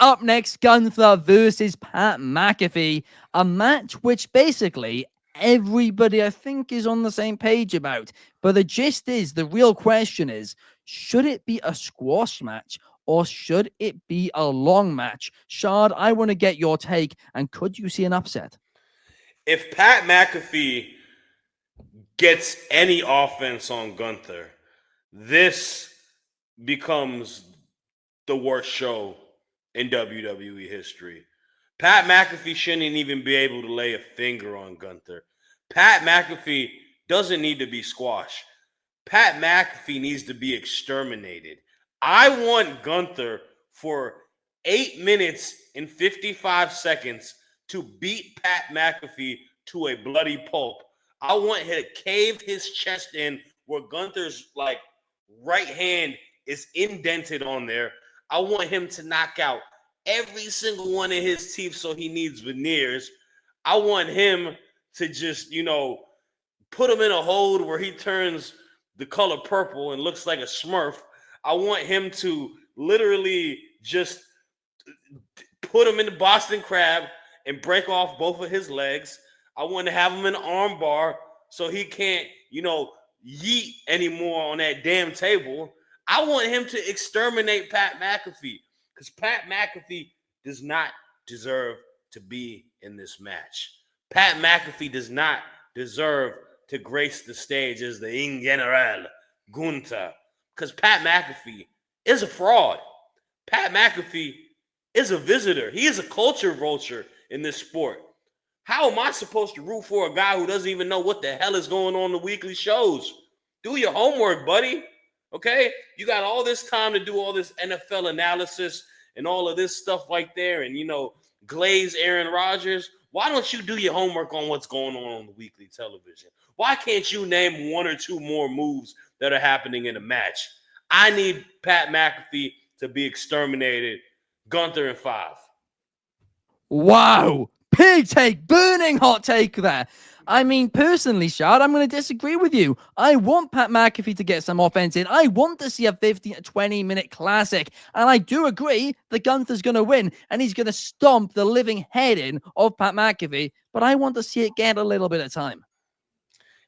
up next, Gunther versus Pat McAfee, a match which basically everybody I think is on the same page about. But the gist is, the real question is, should it be a squash match or should it be a long match? Shad, I want to get your take, and could you see an upset? If Pat McAfee gets any offense on Gunther, this becomes the worst show in WWE history. Pat McAfee shouldn't even be able to lay a finger on Gunther. Pat McAfee doesn't need to be squashed. Pat McAfee needs to be exterminated. I want Gunther for 8 minutes and 55 seconds to beat Pat McAfee to a bloody pulp. I want him to cave his chest in where Gunther's like right hand is indented on there. I want him to knock out every single one of his teeth so he needs veneers. I want him to just, put him in a hold where he turns the color purple and looks like a Smurf. I want him to literally just put him in the Boston Crab and break off both of his legs. I want to have him in an arm bar so he can't, yeet anymore on that damn table. I want him to exterminate Pat McAfee because Pat McAfee does not deserve to be in this match. Pat McAfee does not deserve to grace the stage as the In General Gunther because Pat McAfee is a fraud. Pat McAfee is a visitor. He is a culture vulture in this sport. How am I supposed to root for a guy who doesn't even know what the hell is going on in the weekly shows? Do your homework, buddy. Okay? You got all this time to do all this NFL analysis and all of this stuff right there and, glaze Aaron Rodgers. Why don't you do your homework on what's going on the weekly television? Why can't you name one or two more moves that are happening in a match? I need Pat McAfee to be exterminated. Gunther in 5. Wow. Big take, burning hot take there. I mean, personally, Shad, I'm going to disagree with you. I want Pat McAfee to get some offense in. I want to see a 15 to 20-minute classic. And I do agree that Gunther's going to win, and he's going to stomp the living head in of Pat McAfee. But I want to see it get a little bit of time.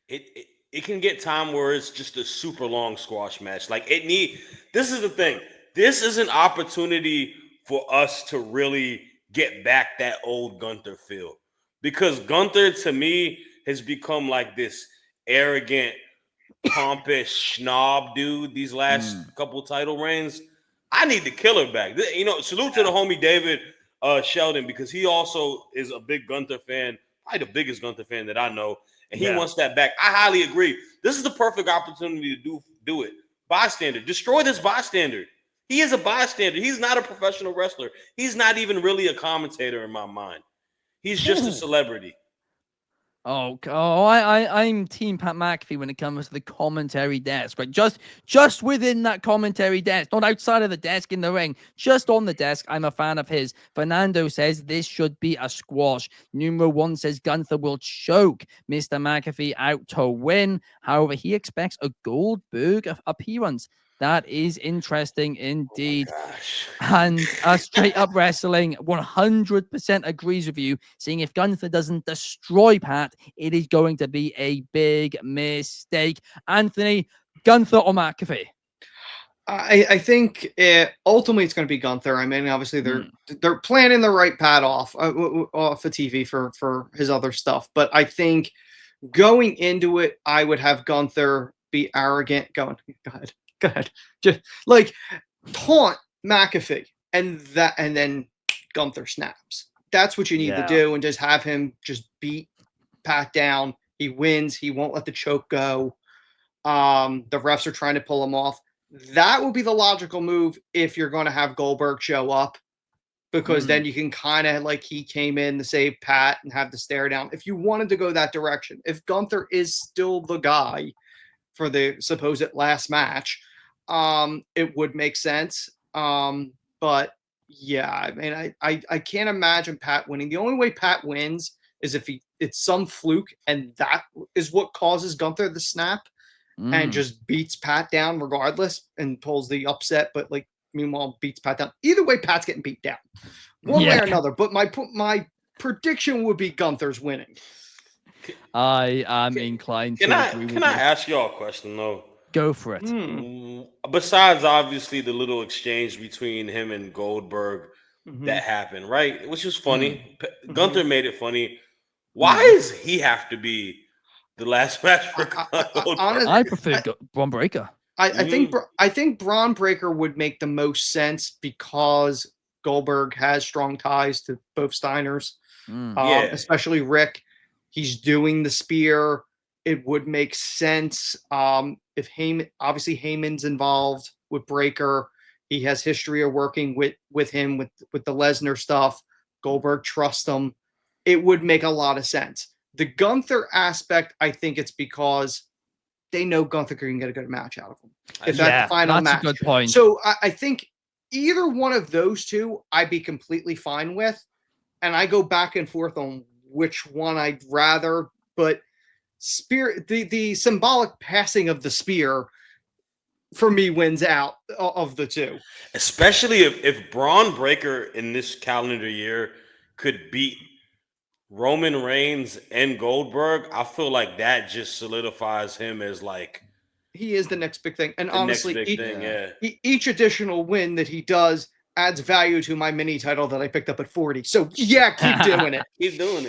It can get time where it's just a super long squash match. This is the thing. This is an opportunity for us to really get back that old Gunther feel. Because Gunther, to me, has become like this arrogant, pompous schnob dude these last couple title reigns. I need the killer back. Salute to the homie David Sheldon because he also is a big Gunther fan, probably the biggest Gunther fan that I know, and he wants that back. I highly agree. This is the perfect opportunity to do it. Bystander. Destroy this bystander. He is a bystander. He's not a professional wrestler. He's not even really a commentator in my mind. He's just a celebrity. I'm Team Pat McAfee when it comes to the commentary desk, right? Just within that commentary desk, not outside of the desk in the ring, just on the desk. I'm a fan of his. Fernando says this should be a squash. Numero 1 says Gunther will choke Mr. McAfee out to win. However, he expects a Goldberg appearance. That is interesting indeed. And Straight Up Wrestling 100% agrees with you, saying if Gunther doesn't destroy Pat, it is going to be a big mistake. Anthony, Gunther or McAfee? I think ultimately it's going to be Gunther. I mean, obviously they're planning the right Pat off of TV for his other stuff, but I think going into it, I would have Gunther be arrogant, going, go ahead, just like taunt McAfee, and then Gunther snaps. That's what you need to do, and just have him just beat Pat down. He wins. He won't let the choke go. The refs are trying to pull him off. That would be the logical move if you're going to have Goldberg show up, because then you can kind of like he came in to save Pat and have the stare down. If you wanted to go that direction, if Gunther is still the guy for the supposed last match, it would make sense. But yeah, I mean, I can't imagine Pat winning. The only way Pat wins is if it's some fluke, and that is what causes Gunther to snap and just beats Pat down regardless and pulls the upset. But like meanwhile beats Pat down. Either way, Pat's getting beat down, one way or another. But my prediction would be Gunther's winning. I am inclined to agree with you. Can I ask y'all a question though? Go for it. Besides, obviously, the little exchange between him and Goldberg that happened, right? Which was funny. Gunther made it funny. Why does he have to be the last match for Goldberg? Honestly, I prefer Braun Breaker. I think Braun Breaker would make the most sense because Goldberg has strong ties to both Steiners, especially Rick. He's doing the spear. It would make sense if obviously Heyman's involved with Breaker. He has history of working with him with the Lesnar stuff. Goldberg trusts him. It would make a lot of sense. The Gunther aspect, I think it's because they know Gunther can get a good match out of him. If that's the final match. That's a good point. So I think either one of those two, I'd be completely fine with. And I go back and forth on which one I'd rather, but spear, the symbolic passing of the spear for me wins out of the two. Especially if Braun Breaker in this calendar year could beat Roman Reigns and Goldberg, I feel like that just solidifies him as like he is the next big thing. And honestly, each additional win that he does adds value to my mini title that I picked up at 40. So yeah, keep doing it. Keep doing it.